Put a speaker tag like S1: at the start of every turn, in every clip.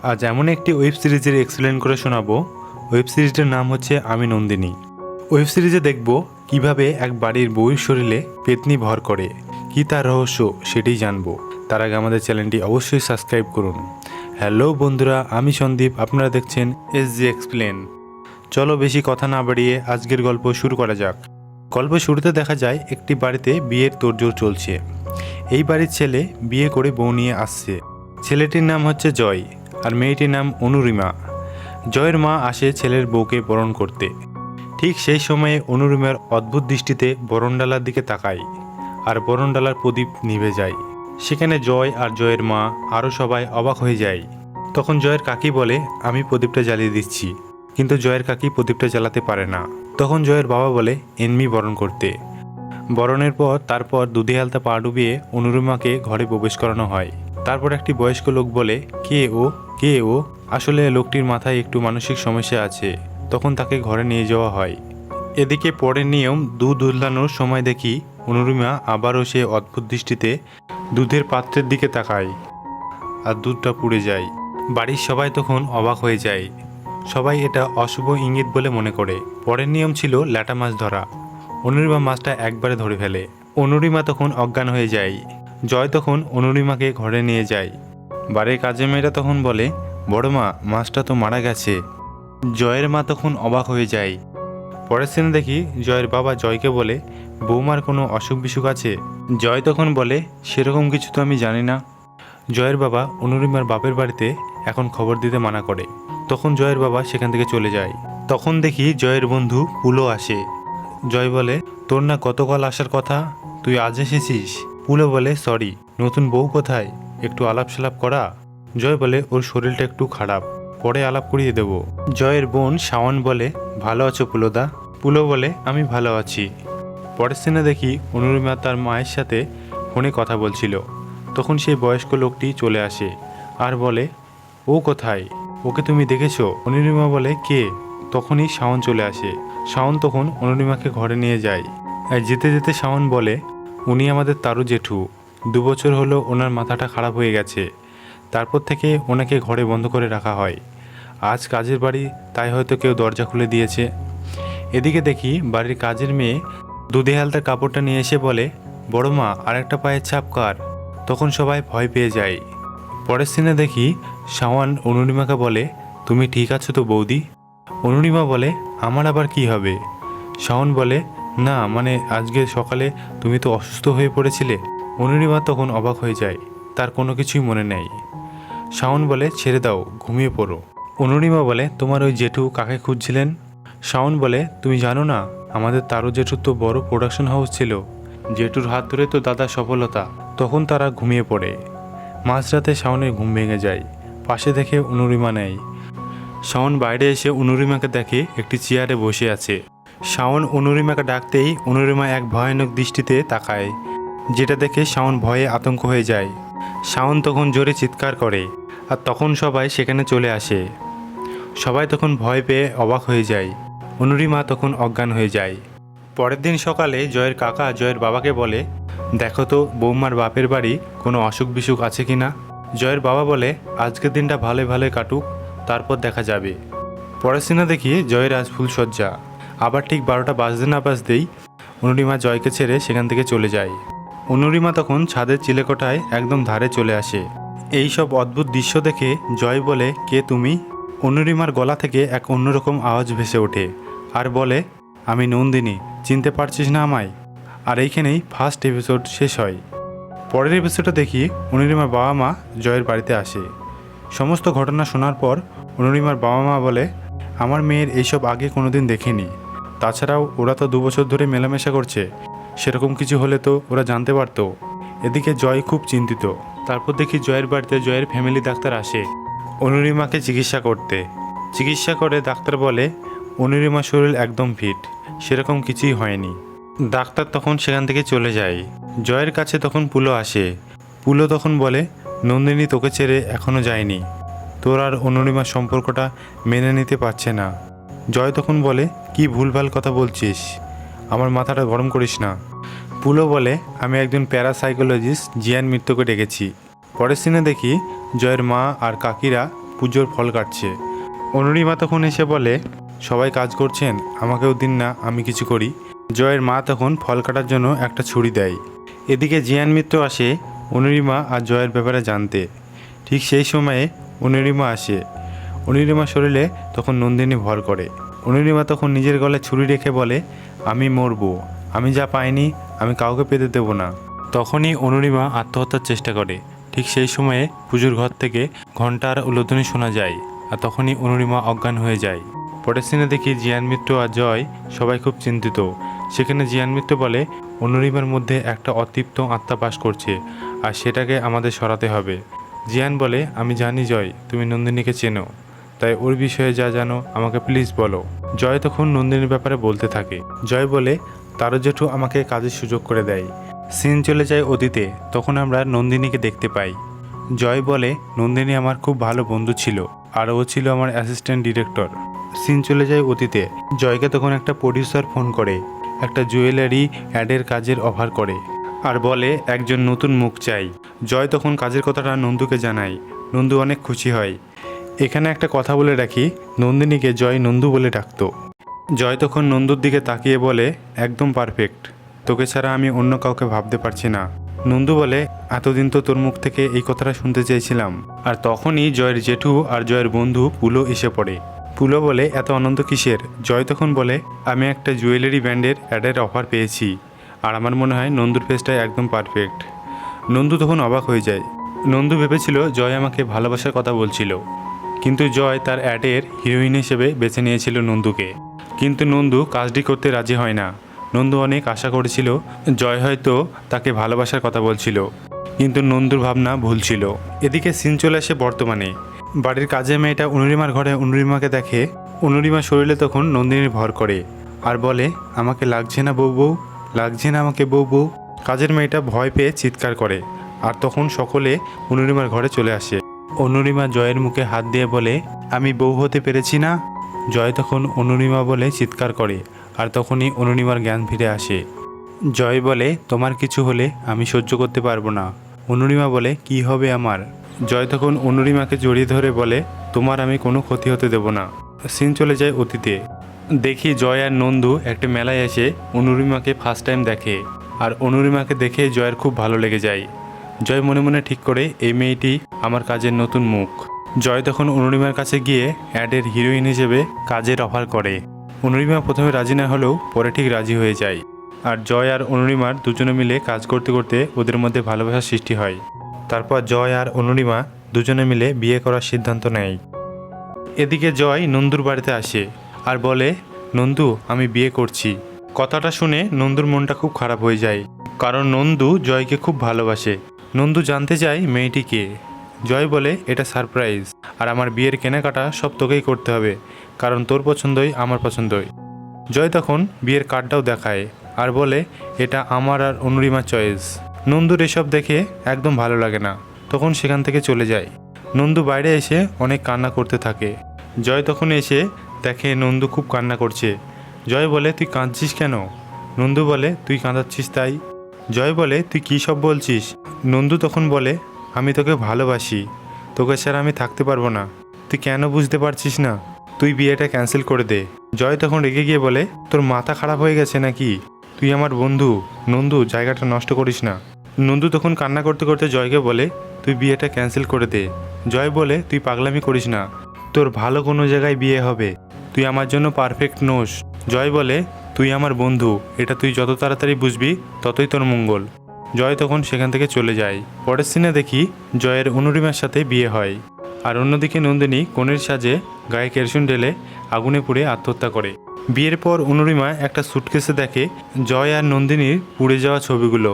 S1: আজ এমন একটি ওয়েব সিরিজের এক্সপ্লেন করে শোনাবো। ওয়েব সিরিজটার নাম হচ্ছে আমি নন্দিনী। ওয়েব সিরিজে দেখব কিভাবে এক বাড়ির বউয়ের শরীরে পেতনি ভর করে, কি তার রহস্য সেটাই জানবো। তার আগে আমাদের চ্যানেলটি অবশ্যই সাবস্ক্রাইব করুন। হ্যালো বন্ধুরা, আমি সন্দীপ, আপনারা দেখছেন SG এক্সপ্লেন। চলো বেশি কথা না বাড়িয়ে আজকের গল্প শুরু করা যাক। গল্প শুরুতে দেখা যায় একটি বাড়িতে বিয়ের তোড়জোড় চলছে। এই বাড়ির ছেলে বিয়ে করে বউ নিয়ে আসছে। ছেলেটির নাম হচ্ছে জয় আর মেয়েটির নাম অনুরিমা। জয়ের মা আসে ছেলের বউকে বরণ করতে। ঠিক সেই সময়ে অনুরিমার অদ্ভুত দৃষ্টিতে বরণডালার দিকে তাকায় আর বরণডালার প্রদীপ নিভে যায়। সেখানে জয় আর জয়ের মা আরও সবাই অবাক হয়ে যায়। তখন জয়ের কাকি বলে, আমি প্রদীপটা জ্বালিয়ে দিচ্ছি। কিন্তু জয়ের কাকি প্রদীপটা জ্বালাতে পারে না। তখন জয়ের বাবা বলে এনমি বরণ করতে। বরণের পর তারপর দুধে আলতা পা ডুবিয়ে অনুরিমাকে ঘরে প্রবেশ করানো হয়। তারপর একটি বয়স্ক লোক বলে, কে ও? আসলে লোকটির মাথায় একটু মানসিক সমস্যা আছে। তখন তাকে ঘরে নিয়ে যাওয়া হয়। এদিকে পরের নিয়ম দুধ উতলানোর সময় দেখি অনুরিমা আবারও সে অদ্ভুত দৃষ্টিতে দুধের পাত্রের দিকে তাকায় আর দুধটা পুড়ে যায়। বাড়ির সবাই তখন অবাক হয়ে যায়। সবাই এটা অশুভ ইঙ্গিত বলে মনে করে। পরের নিয়ম ছিল ল্যাটা মাছ ধরা। অনুরিমা মাছটা একবারে ধরে ফেলে। অনুরিমা তখন অজ্ঞান হয়ে যায়। জয় তখন অনুরিমাকে ঘরে নিয়ে যায়। বাড়ির কাজের মেয়েরা তখন বলে, বড় মা, মাছটা তো মারা গেছে। জয়ের মা তখন অবাক হয়ে যায়। পরের সিনে দেখি জয়ের বাবা জয়কে বলে, বৌমার কোনো অসুখ বিসুখ আছে? জয় তখন বলে, সেরকম কিছু তো আমি জানি না। জয়ের বাবা অনুরিমার বাপের বাড়িতে এখন খবর দিতে মানা করে। তখন জয়ের বাবা সেখান থেকে চলে যায়। তখন দেখি জয়ের বন্ধু পুলো আসে। জয় বলে, তোর না গতকাল আসার কথা, তুই আজ এসেছিস? পুলো বলে, সরি, নতুন বউ কোথায়, একটু আলাপ সালাপ করা। জয় বলে, ওর শরীরটা একটু খারাপ, পরে আলাপ করিয়ে দেব। জয়ের বোন শাওন বলে, ভালো আছো পুলোদা? পুলো বলে, আমি ভালো আছি। পরের সিনে দেখি অনুরিমা তার মায়ের সাথে ফোনে কথা বলছিল। তখন সেই বয়স্ক লোকটি চলে আসে আর বলে, ও কোথায়, ওকে তুমি দেখেছো? অনুরিমা বলে, কে? তখনই শাওন চলে আসে। শাওন তখন অনুরিমাকে ঘরে নিয়ে যায়। আর যেতে যেতে শাওন বলে, উনি আমাদের তারু জেঠু। 2 বছর হলো ওনার মাথাটা খারাপ হয়ে গেছে। তারপর থেকে ওনাকে ঘরে বন্ধ করে রাখা হয়। আজ কাজের বাড়ি, তাই হয়তো কেউ দরজা খুলে দিয়েছে। এদিকে দেখি বাড়ির কাজের মেয়ে দুধে হালতার কাপড়টা নিয়ে এসে বলে, বড় মা, আরেকটা পায়ের ছাপ কার? তখন সবাই ভয় পেয়ে যায়। পরের সিনে দেখি শাওন অনুরিমাকে বলে, তুমি ঠিক আছো তো বৌদি? অনুরিমা বলে, আমার আবার কি হবে? শাওন বলে, না মানে আজকে সকালে তুমি তো অসুস্থ হয়ে পড়েছিলে। অনুরিমা তখন অবাক হয়ে যায়, তার কোনো কিছুই মনে নেই। শাওন বলে, ছেড়ে দাও, ঘুমিয়ে পড়ো। অনুরিমা বলে, তোমার ওই জেঠু কাকে খুঁজছিলেন? শাওন বলে, তুমি জানো না, আমাদের তারু জেঠুর তো বড় প্রোডাকশন হাউস ছিল। জেঠুর হাত ধরে তো দাদা সফলতা। তখন তারা ঘুমিয়ে পড়ে। মাঝরাতে শাওনের ঘুম ভেঙে যায়। পাশে দেখে অনুরিমা নেই। শাওন বাইরে এসে অনুরিমাকে দেখে একটি চেয়ারে বসে আছে। শাওন অনুরিমাকে ডাকতেই অনুরিমা এক ভয়ানক দৃষ্টিতে তাকায়, যেটা দেখে শাওন ভয়ে আতঙ্ক হয়ে যায়। শাওন তখন জোরে চিৎকার করে আর তখন সবাই সেখানে চলে আসে। সবাই তখন ভয় পেয়ে অবাক হয়ে যায়। অনুরিমা তখন অজ্ঞান হয়ে যায়। পরের দিন সকালে জয়ের কাকা জয়ের বাবাকে বলে, দেখো তো বৌমার বাপের বাড়ি কোনো অসুখ বিসুখ আছে কি না। জয়ের বাবা বলে, আজকের দিনটা ভালোই ভালোই কাটুক, তারপর দেখা যাবে। পরের সিনে দেখি জয়ের আজ ফুলসজ্জা। আবার ঠিক 12টা বাজতে না বাজতেই অনুরিমা জয়কে ছেড়ে সেখান থেকে চলে যায়। অনুরিমা তখন ছাদের চিলেকোঠায় একদম ধারে চলে আসে। এই সব অদ্ভুত দৃশ্য দেখে জয় বলে, কে তুমি? অনুরিমার গলা থেকে এক অন্যরকম আওয়াজ ভেসে ওঠে আর বলে, আমি নন্দিনী, চিনতে পারছিস না আমায়? আর এইখানেই ফার্স্ট এপিসোড শেষ হয়। পরের এপিসোডে দেখি অনুরিমার বাবা মা জয়ের বাড়িতে আসে। সমস্ত ঘটনা শোনার পর অনুরিমার বাবা মা বলে, আমার মেয়ের এইসব আগে কোনোদিন দেখিনি। তাছাড়াও ওরা তো 2 বছর ধরে মেলামেশা করছে, সেরকম কিছু হলে তো ওরা জানতে পারতো। এদিকে জয় খুব চিন্তিত। তারপর দেখি জয়ের বাড়িতে জয়ের ফ্যামিলি ডাক্তার আসে অনুরিমাকে চিকিৎসা করতে। চিকিৎসা করে ডাক্তার বলে, অনুরিমার শরীর একদম ফিট, সেরকম কিছুই হয়নি। ডাক্তার তখন সেখান থেকে চলে যায়। জয়ের কাছে তখন পুলো আসে। পুলো তখন বলে, নন্দিনী তোকে ছেড়ে এখনও যায়নি, তোর আর অনুরিমার সম্পর্কটা মেনে নিতে পারছে না। জয় তখন বলে, কি ভুলভাল কথা বলছিস, আমার মাথাটা গরম করিস না। পুলো বলে, আমি একজন প্যারাসাইকোলজিস্ট জিয়ান মিত্রকে ডেকেছি। পরের সিনে দেখি জয়ের মা আর কাকিরা পুজোর ফল কাটছে। অনুরিমা তখন এসে বলে, সবাই কাজ করছেন, আমাকেও দিন না, আমি কিছু করি। জয়ের মা তখন ফল কাটার জন্য একটা ছুরি দেয়। এদিকে জিয়ান মিত্র আসে অনুরিমা আর জয়ের ব্যাপারে জানতে। ঠিক সেই সময়ে অনুরিমা আসে। অনুরিমার শরীরে তখন নন্দিনী ভর করে। অনুরিমা তখন নিজের গলায় ছুরি রেখে বলে, আমি মরবো, আমি যা পাইনি আমি কাউকে পেতে দেবো না। তখনই অনুরিমা আত্মহত্যার চেষ্টা করে। ঠিক সেই সময়ে পুজোর ঘর থেকে ঘণ্টার উলধ্বনি শোনা যায়, আর তখনই অনুরিমা অজ্ঞান হয়ে যায়। পরের সিনে দেখি জিয়ান মিত্র আর জয় সবাই খুব চিন্তিত। সেখানে জিয়ান মিত্র বলে, অনুরিমার মধ্যে একটা অতৃপ্ত আত্মা বাস করছে, আর সেটাকে আমাদের সরাতে হবে। জিয়ান বলে, আমি জানি জয়, তুমি নন্দিনীকে চেনো, তাই ওর বিষয়ে যা জানো আমাকে প্লিজ বলো। জয় তখন নন্দিনীর ব্যাপারে বলতে থাকে। জয় বলে, তারও জেঠু আমাকে কাজের সুযোগ করে দেয়। সিন চলে যায় অতীতে। তখন আমরা নন্দিনীকে দেখতে পাই। জয় বলে, নন্দিনী আমার খুব ভালো বন্ধু ছিল, আর ও ছিল আমার অ্যাসিস্ট্যান্ট ডিরেক্টর। সিন চলে যায় অতীতে। জয়কে তখন একটা প্রডিউসার ফোন করে, একটা জুয়েলারি অ্যাডের কাজের অফার করে, আর বলে একজন নতুন মুখ চাই। জয় তখন কাজের কথাটা নন্দুকে জানায়। নন্দু অনেক খুশি হয়। এখানে একটা কথা বলে রাখি, নন্দিনীকে জয় নন্দু বলে ডাকতো। জয় তখন নন্দুর দিকে তাকিয়ে বলে, একদম পারফেক্ট, তোকে ছাড়া আমি অন্য কাউকে ভাবতে পারছি না। নন্দু বলে, এতদিন তো তোর মুখ থেকে এই কথাটা শুনতে চেয়েছিলাম। আর তখনই জয়ের জেঠু আর জয়ের বন্ধু পুলো এসে পড়ে। পুলো বলে, এত আনন্দ কিসের? জয় তখন বলে, আমি একটা জুয়েলারি ব্র্যান্ডের অ্যাডের অফার পেয়েছি, আর আমার মনে হয় নন্দুর ফেসটাই একদম পারফেক্ট। নন্দু তখন অবাক হয়ে যায়। নন্দু ভেবেছিল জয় আমাকে ভালোবাসার কথা বলছিল, কিন্তু জয় তার অ্যাডের হিরোইন হিসেবে বেছে নিয়েছিল নন্দুকে। কিন্তু নন্দু কাজটি করতে রাজি হয় না। নন্দু অনেক আশা করেছিল জয় হয়তো তাকে ভালোবাসার কথা বলছিল, কিন্তু নন্দুর ভাবনা ভুল ছিল। এদিকে সিন চলে আসে বর্তমানে। বাড়ির কাজের মেয়েটা অনুরিমার ঘরে অনুরিমাকে দেখে। অনুরিমার শরীরে তখন নন্দিনীর ভর করে, আর বলে, আমাকে লাগছে না বউ বউ, লাগছে না আমাকে বউ বউ। কাজের মেয়েটা ভয় পেয়ে চিৎকার করে, আর তখন সকলে অনুরিমার ঘরে চলে আসে। অনুরিমা জয়ের মুখে হাত দিয়ে বলে, আমি বউ হতে পেরেছি না। জয় তখন অনুরিমা বলে চিৎকার করে, আর তখনই অনুরিমার জ্ঞান ফিরে আসে। জয় বলে, তোমার কিছু হলে আমি সহ্য করতে পারবো না। অনুরিমা বলে, কি হবে আমার? জয় তখন অনুরিমাকে জড়িয়ে ধরে বলে, তোমার আমি কোনো ক্ষতি হতে দেব না। সিন চলে যায় অতীতে। দেখি জয় আর নন্দু একটা মেলায় এসে অনুরিমাকে ফার্স্ট টাইম দেখে, আর অনুরিমাকে দেখে জয়ের খুব ভালো লেগে যায়। জয় মনে মনে ঠিক করে, এই মেয়েটি আমার কাজের নতুন মুখ। জয় তখন অনুরিমার কাছে গিয়ে অ্যাডের হিরোইন হিসেবে কাজের অফার করে। অনুরিমা প্রথমে রাজি না হলেও পরে ঠিক রাজি হয়ে যায়, আর জয় আর অনুরিমার দুজনে মিলে কাজ করতে করতে ওদের মধ্যে ভালোবাসার সৃষ্টি হয়। তারপর জয় আর অনুরিমা দুজনে মিলে বিয়ে করার সিদ্ধান্ত নেয়। এদিকে জয় নন্দুর বাড়িতে আসে আর বলে, নন্দু, আমি বিয়ে করছি। কথাটা শুনে নন্দুর মনটা খুব খারাপ হয়ে যায়, কারণ নন্দু জয়কে খুব ভালোবাসে। নন্দু জানতে চায় মেয়েটি কে। জয় বলে, এটা সারপ্রাইজ, আর আমার বিয়ের কেনাকাটা সব তোকেই করতে হবে, কারণ তোর পছন্দই আমার পছন্দই। জয় তখন বিয়ের কার্ডটাও দেখায় আর বলে, এটা আমার আর অনুরিমার চয়েস। নন্দুর এসব দেখে একদম ভালো লাগে না, তখন সেখান থেকে চলে যায়। নন্দু বাইরে এসে অনেক কান্না করতে থাকে। জয় তখন এসে দেখে নন্দু খুব কান্না করছে। জয় বলে, তুই কাঁদছিস কেন? নন্দু বলে, তুই কাঁদাচ্ছিস তাই। জয় বলে, তুই কী সব বলছিস? নন্দু তখন বলে, আমি তোকে ভালোবাসি, তোকে ছাড়া আমি থাকতে পারবো না। তুই কেন বুঝতে পারছিস না? তুই বিয়েটা ক্যান্সেল করে দে। জয় তখন রেগে গিয়ে বলে, তোর মাথা খারাপ হয়ে গেছে নাকি? তুই আমার বন্ধু, নন্দু, জায়গাটা নষ্ট করিস না। নন্দু তখন কান্না করতে করতে জয়কে বলে, তুই বিয়েটা ক্যান্সেল করে দে। জয় বলে, তুই পাগলামি করিস না, তোর ভালো কোনো জায়গায় বিয়ে হবে, তুই আমার জন্য পারফেক্ট নোস। জয় বলে, তুই আমার বন্ধু, এটা তুই যত তাড়াতাড়ি বুঝবি ততই তোর মঙ্গল। জয় তখন সেখান থেকে চলে যায়। পরের সিনে দেখি জয়ের অনুরিমার সাথে বিয়ে হয়, আর অন্যদিকে নন্দিনী কনের সাজে গায়ে কেরোসিন ঢেলে আগুনে পুড়ে আত্মহত্যা করে। বিয়ের পর অনুরিমা একটা সুটকেসে দেখে জয় আর নন্দিনীর পুড়ে যাওয়া ছবিগুলো,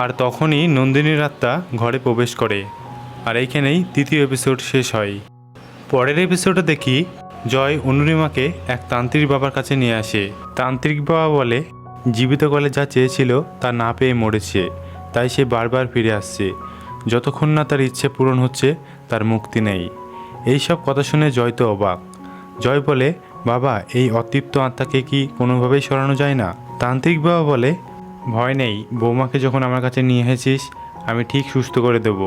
S1: আর তখনই নন্দিনীর আত্মা ঘরে প্রবেশ করে। আর এইখানেই তৃতীয় এপিসোড শেষ হয়। পরের এপিসোডে দেখি জয় অনুরিমাকে এক তান্ত্রিক বাবার কাছে নিয়ে আসে। তান্ত্রিক বাবা বলে, জীবিত কালে যা চেয়েছিল তা না পেয়ে মরেছে, তাই সে বারবার ফিরে আসছে। যতক্ষণ না তার ইচ্ছে পূরণ হচ্ছে তার মুক্তি নেই। এই সব কথা শুনে জয় তো অবাক। জয় বলে, বাবা, এই অতৃপ্ত আত্মাকে কি কোনোভাবেই সরানো যায় না? তান্ত্রিক বাবা বলে, ভয় নেই, বৌমাকে যখন আমার কাছে নিয়ে এসেছিস আমি ঠিক সুস্থ করে দেব।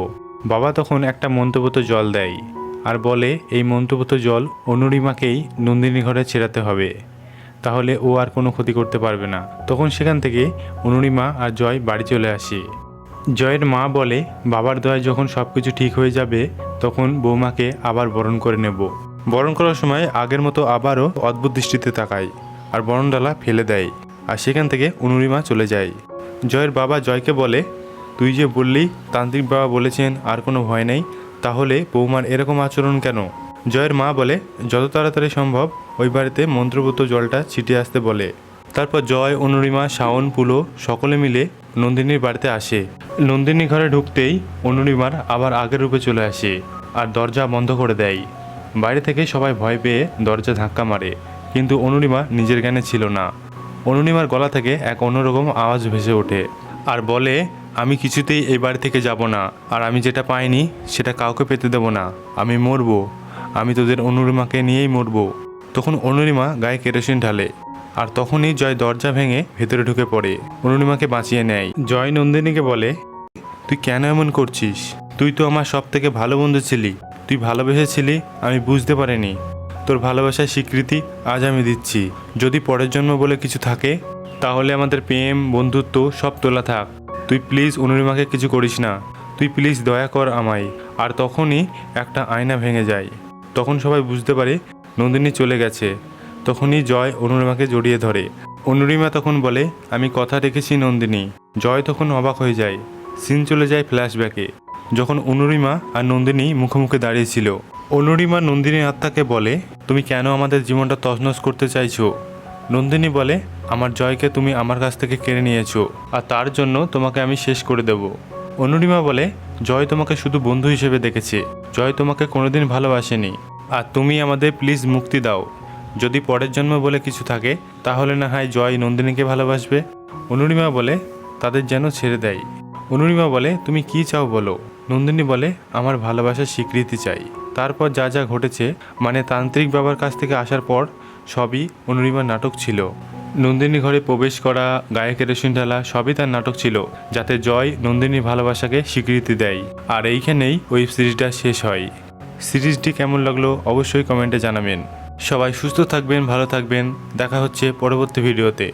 S1: বাবা তখন একটা মন্ত্রপত জল দেয়, আর বলে এই মন্ত্রপুত জল অনুরিমাকেই নন্দিনী ঘরে ছেড়াতে হবে, তাহলে ও আর কোনো ক্ষতি করতে পারবে না। তখন সেখান থেকে অনুরিমা আর জয় বাড়ি চলে আসে। জয়ের মা বলে বাবার দয়ায় যখন সব কিছু ঠিক হয়ে যাবে তখন বৌমাকে আবার বরণ করে নেব। বরণ করার সময় আগের মতো আবারও অদ্ভুত দৃষ্টিতে তাকায় আর বরণডালা ফেলে দেয়, আর সেখান থেকে অনুরিমা চলে যায়। জয়ের বাবা জয়কে বলে, তুই যে বললি তান্ত্রিক বাবা বলেছেন আর কোনো ভয় নেই, তাহলে বৌমার এরকম আচরণ কেন? জয়ের মা বলে যত তাড়াতাড়ি সম্ভব ওই বাড়িতে মন্ত্রপুত জলটা ছিটিয়ে আসতে বলে। তারপর জয়, অনুরিমা, শাওন, পুলো সকলে মিলে নন্দিনীর বাড়িতে আসে। নন্দিনী ঘরে ঢুকতেই অনুরিমার আবার আগের রূপে চলে আসে আর দরজা বন্ধ করে দেয়। বাইরে থেকে সবাই ভয় পেয়ে দরজা ধাক্কা মারে, কিন্তু অনুরিমা নিজের জ্ঞানে ছিল না। অনুরিমার গলা থেকে এক অন্যরকম আওয়াজ ভেসে ওঠে আর বলে, আমি কিছুতেই এই বাড়ি থেকে যাব না, আর আমি যেটা পাইনি সেটা কাউকে পেতে দেব না। আমি মরবো, আমি তোদের অনুরিমাকে নিয়েই মরবো। তখন অনুরিমা গায়ে কেরোসিন ঢালে, আর তখনই জয় দরজা ভেঙে ভেতরে ঢুকে পড়ে, অনুরিমাকে বাঁচিয়ে নেয়। জয় নন্দিনীকে বলে, তুই কেন এমন করছিস? তুই তো আমার সব থেকে ভালো বন্ধু ছিলি, তুই ভালোবেসেছিলি, আমি বুঝতে পারিনি। তোর ভালোবাসার স্বীকৃতি আজ আমি দিচ্ছি। যদি পরের জন্ম বলে কিছু থাকে তাহলে আমাদের প্রেম বন্ধুত্ব সব তোলা থাক। তুই প্লিজ অনুরিমাকে কিছু করিস না, তুই প্লিজ দয়া কর আমায়। আর তখনই একটা আয়না ভেঙে যায়। তখন সবাই বুঝতে পারে নন্দিনী চলে গেছে। তখনই জয় অনুরিমাকে জড়িয়ে ধরে। অনুরিমা তখন বলে, আমি কথা রেখেছি নন্দিনী। জয় তখন অবাক হয়ে যায়। সিন চলে যায় ফ্ল্যাশব্যাকে, যখন অনুরিমা আর নন্দিনী মুখোমুখি দাঁড়িয়েছিল। অনুরিমা নন্দিনীর আত্মাকে বলে, তুমি কেন আমাদের জীবনটা তছনছ করতে চাইছো? নন্দিনী বলে, আমার জয়কে তুমি আমার কাছ থেকে কেড়ে নিয়েছো, আর তার জন্য তোমাকে আমি শেষ করে দেব। অনুরিমা বলে, জয় তোমাকে শুধু বন্ধু হিসেবে দেখেছে, জয় তোমাকে কোনোদিন ভালোবাসেনি, আর তুমি আমাদের প্লিজ মুক্তি দাও। যদি পরের জন্ম বলে কিছু থাকে তাহলে না হয় জয় নন্দিনীকে ভালোবাসবে। অনুরিমা বলে, তাদের যেন ছেড়ে দেয়। অনুরিমা বলে, তুমি কি চাও বলো? নন্দিনী বলে, আমার ভালোবাসার স্বীকৃতি চাই। তারপর যা যা ঘটেছে, মানে তান্ত্রিক বাবার কাছ থেকে আসার পর সবই অনুরিমার নাটক ছিল। নন্দিনী ঘরে প্রবেশ করা, গায়ে কেরোসিন ঢালা সবই তার নাটক ছিল, যাতে জয় নন্দিনীর ভালোবাসাকে স্বীকৃতি দেয়। আর এইখানেই ওয়েব সিরিজটা শেষ হয়। সিরিজটি কেমন লাগলো অবশ্যই কমেন্টে জানাবেন। সবাই সুস্থ থাকবেন, ভালো থাকবেন। দেখা হচ্ছে পরবর্তী ভিডিওতে।